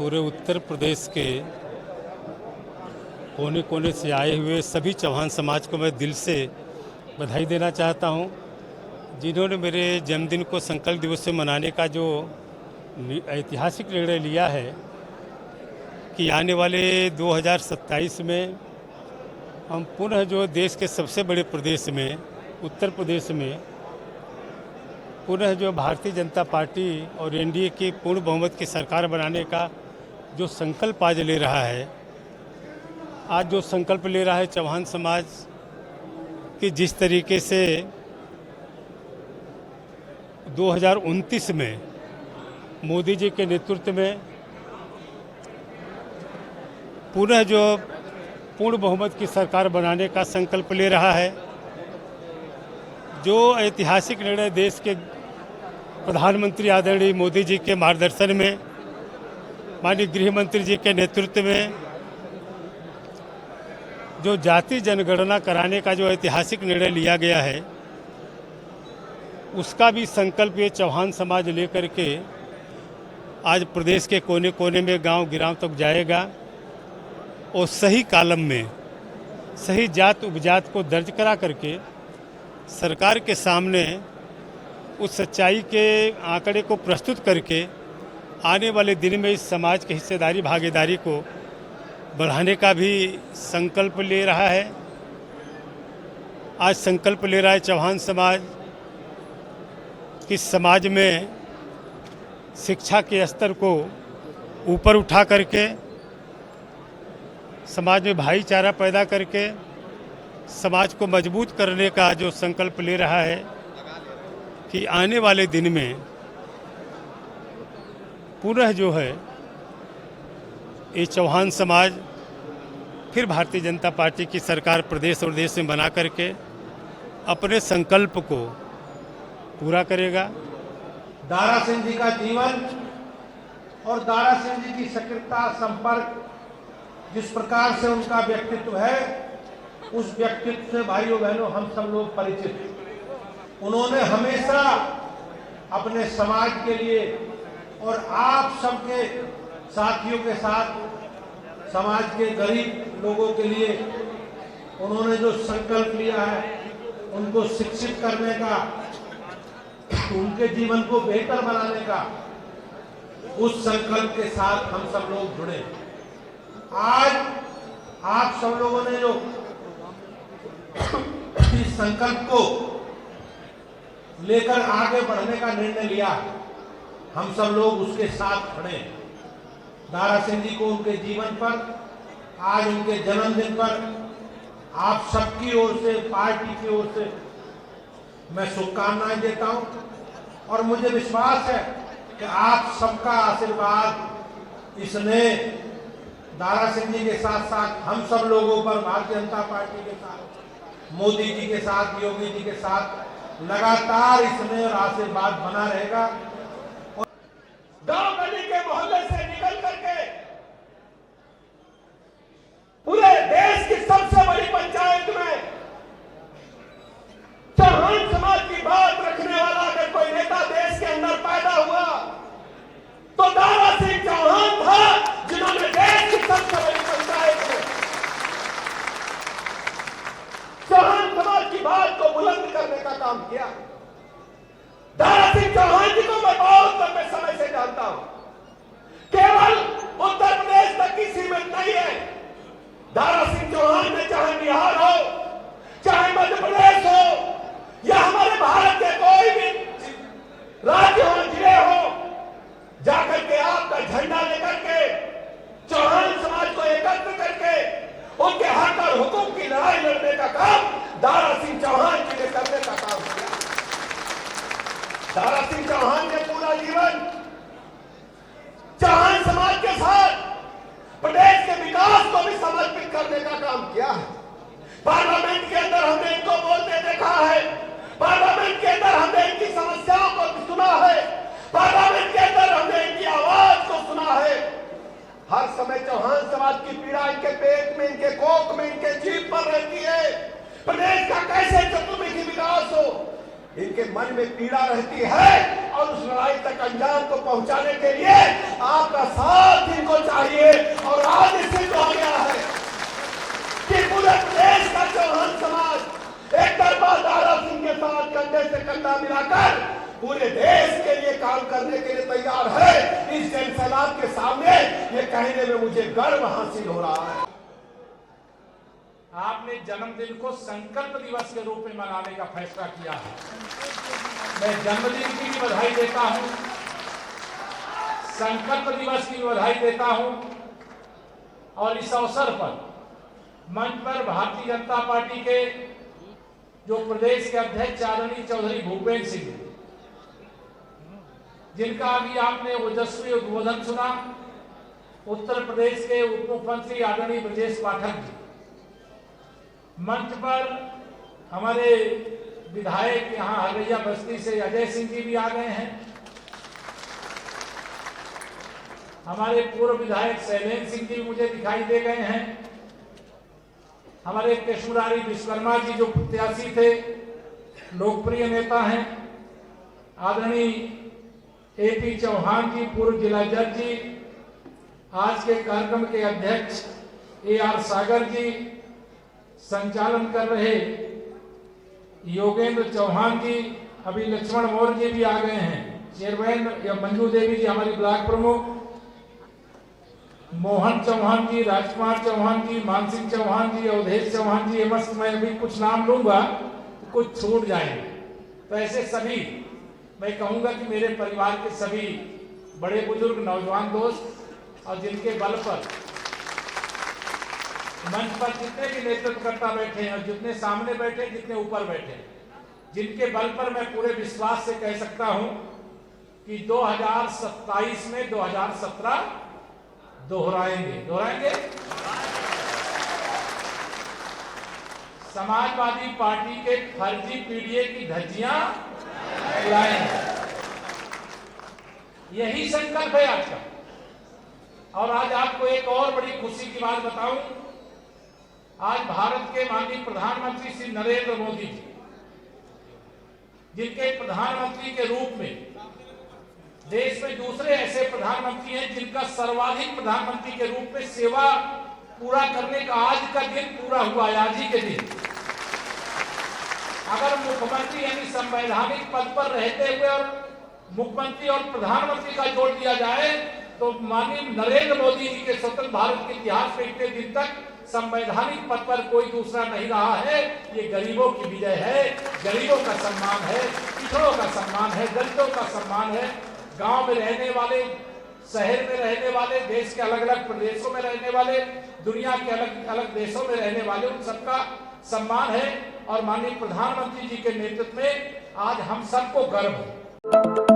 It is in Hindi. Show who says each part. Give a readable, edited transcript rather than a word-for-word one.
Speaker 1: पूरे उत्तर प्रदेश के कोने कोने से आए हुए सभी चौहान समाज को मैं दिल से बधाई देना चाहता हूं, जिन्होंने मेरे जन्मदिन को संकल्प दिवस से मनाने का जो ऐतिहासिक निर्णय लिया है कि आने वाले 2027 में हम पुनः जो देश के सबसे बड़े प्रदेश में उत्तर प्रदेश में पुनः जो भारतीय जनता पार्टी और एनडीए की पूर्ण बहुमत की सरकार बनाने का जो संकल्प आज ले रहा है, आज जो संकल्प ले रहा है चौहान समाज कि जिस तरीके से 2029 में मोदी जी के नेतृत्व में पुनः जो पूर्ण बहुमत की सरकार बनाने का संकल्प ले रहा है, जो ऐतिहासिक निर्णय देश के प्रधानमंत्री आदरणीय मोदी जी के मार्गदर्शन में, माननीय गृह मंत्री जी के नेतृत्व में जो जाति जनगणना कराने का जो ऐतिहासिक निर्णय लिया गया है, उसका भी संकल्प ये चौहान समाज लेकर के आज प्रदेश के कोने कोने में गांव गिराव तक जाएगा और सही कालम में सही जात उपजात को दर्ज करा करके सरकार के सामने उस सच्चाई के आंकड़े को प्रस्तुत करके आने वाले दिन में इस समाज की हिस्सेदारी भागीदारी को बढ़ाने का भी संकल्प ले रहा है। आज संकल्प ले रहा है चौहान समाज कि समाज में शिक्षा के स्तर को ऊपर उठा करके, समाज में भाईचारा पैदा करके समाज को मजबूत करने का जो संकल्प ले रहा है कि आने वाले दिन में पुनः जो है ये चौहान समाज फिर भारतीय जनता पार्टी की सरकार प्रदेश और देश में बना करके अपने संकल्प को पूरा करेगा।
Speaker 2: दारा सिंह जी का जीवन और दारा सिंह जी की सक्रियता, संपर्क, जिस प्रकार से उनका व्यक्तित्व है, उस व्यक्तित्व से भाइयों बहनों हम सब लोग परिचित। उन्होंने हमेशा अपने समाज के लिए और आप सबके साथियों के साथ समाज के गरीब लोगों के लिए उन्होंने जो संकल्प लिया है, उनको शिक्षित करने का, उनके जीवन को बेहतर बनाने का, उस संकल्प के साथ हम सब लोग जुड़े। आज आप सब लोगों ने जो इस संकल्प को लेकर आगे बढ़ने का निर्णय लिया, हम सब लोग उसके साथ खड़े। दारा सिंह जी को उनके जीवन पर, आज उनके जन्मदिन पर आप सबकी ओर से, पार्टी की ओर से मैं शुभकामनाएं देता हूं और मुझे विश्वास है कि आप सबका आशीर्वाद इसने दारा सिंह जी के साथ साथ हम सब लोगों पर, भारतीय जनता पार्टी के साथ, मोदी जी के साथ, योगी जी के साथ लगातार इसमें और आशीर्वाद बना रहेगा। और गांव गली के मोहल्ले से निकल करके पूरे देश की सबसे बड़ी पंचायत में चौहान समाज की बात रखने वाला अगर कोई नेता देश के अंदर पैदा हुआ तो दारा सिंह चौहान था, जिन्होंने देश की सबसे बड़ी पंचायत में चौहान समाज की बात को बुलंद करने का काम किया। दारा सिंह चौहान जी को मैं बहुत लंबे समय से जानता हूं। केवल उत्तर प्रदेश तक की सीमित नहीं है। दारा सिंह चौहान ने चाहे बिहार हो, चाहे मध्य प्रदेश हो, या हमारे भारत के कोई भी राज्य हो, जिले हो, जाकर के आपका झंडा लेकर के चौहान समाज को एकत्र करके उनके हक और हुकूक की लड़ाई लड़ने का काम दारा सिंह चौहान जी ने करने का काम किया। दारा सिंह चौहान ने पूरा जीवन चौहान समाज के साथ प्रदेश के विकास को भी समर्पित करने का काम किया है। पार्लियामेंट के अंदर हमने इनको बोलते देखा है, पार्लियामेंट के अंदर हमने इनकी समस्याओं को सुना है, पार्लियामेंट के अंदर हमने इनकी आवाज को सुना है। हर समय चौहान समाज की पीड़ा इनके पेट में, इनके कोख में, इनके जीभ पर रहती है। प्रदेश का कैसे चतुर्मुखी विकास हो, इनके मन में पीड़ा रहती है और उस लड़ाई तक अंजाम को पहुंचाने के लिए आपका साथ इनको चाहिए। और आज सिद्ध हो गया है कि पूरे प्रदेश का चौहान समाज एक तरफा दारा सिंह के साथ कंधे से कंधा मिलाकर पूरे देश के लिए काम करने के लिए तैयार है। इस जनसैलाब के सामने ये कहने में मुझे गर्व हासिल हो रहा है।
Speaker 3: आपने जन्मदिन को संकल्प दिवस के रूप में मनाने का फैसला किया है। मैं जन्मदिन की भी बधाई देता हूं, संकल्प दिवस की भी बधाई देता हूं। और इस अवसर पर मंच पर भारतीय जनता पार्टी के जो प्रदेश के अध्यक्ष आदरणीय चौधरी भूपेंद्र सिंह, जिनका अभी आपने ओजस्वी उद्बोधन सुना, उत्तर प्रदेश के उप मुख्यमंत्री आदरणीय ब्रजेश पाठक जी, मंच पर हमारे विधायक यहाँ हरैया बस्ती से अजय सिंह जी भी आ गए हैं, हमारे पूर्व विधायक शैलेंद्र सिंह जी मुझे दिखाई दे गए हैं, हमारे कृष्णमुरारी विश्वकर्मा जी जो प्रत्याशी थे, लोकप्रिय नेता हैं, आदरणीय एपी चौहान जी पूर्व जिला जज जी, आज के कार्यक्रम के अध्यक्ष AR सागर जी, संचालन कर रहे योगेंद्र चौहान जी, अभी लक्ष्मण मौर्य जी भी आ गए हैं, चेयरमैन या मंजू देवी जी हमारी ब्लॉक प्रमुख, मोहन चौहान जी, राजकुमार चौहान जी, मानसिंह चौहान जी, अवधेश चौहान जी, एमएस मैं अभी कुछ नाम लूंगा तो कुछ छूट जाएंगे। तो ऐसे सभी मैं कहूंगा कि मेरे परिवार के सभी बड़े बुजुर्ग नौजवान दोस्त और जिनके बल पर मंच पर जितने भी नेतृत्वकर्ता बैठे हैं और जितने सामने बैठे, जितने ऊपर बैठे, जिनके बल पर मैं पूरे विश्वास से कह सकता हूं कि 2027 में 2017 दोहराएंगे। समाजवादी पार्टी के फर्जी पीडीए की धज्जियां उड़ाएंगे। यही संकल्प है आज का। और आज आपको एक और बड़ी खुशी की बात बताऊं, आज भारत के माननीय प्रधानमंत्री श्री नरेंद्र मोदी जी, जिनके प्रधानमंत्री के रूप में देश में दूसरे ऐसे प्रधानमंत्री हैं जिनका सर्वाधिक प्रधानमंत्री के रूप में सेवा पूरा करने का आज का दिन पूरा हुआ है, आज ही के दिन। अगर मुख्यमंत्री यानी संवैधानिक पद पर रहते हुए और मुख्यमंत्री और प्रधानमंत्री का जोड़ दिया जाए तो माननीय नरेंद्र मोदी जी के स्वतंत्र भारत के इतिहास में इतने दिन तक संवैधानिक पद पर कोई दूसरा नहीं रहा है। ये गरीबों की विजय है, गरीबों का सम्मान है, पिछड़ों का सम्मान है, दलितों का सम्मान है, गांव में रहने वाले, शहर में रहने वाले, देश के अलग अलग प्रदेशों में रहने वाले, दुनिया के अलग अलग देशों में रहने वाले, उन सबका सम्मान है। और माननीय प्रधानमंत्री जी के नेतृत्व में आज हम सबको गर्व है।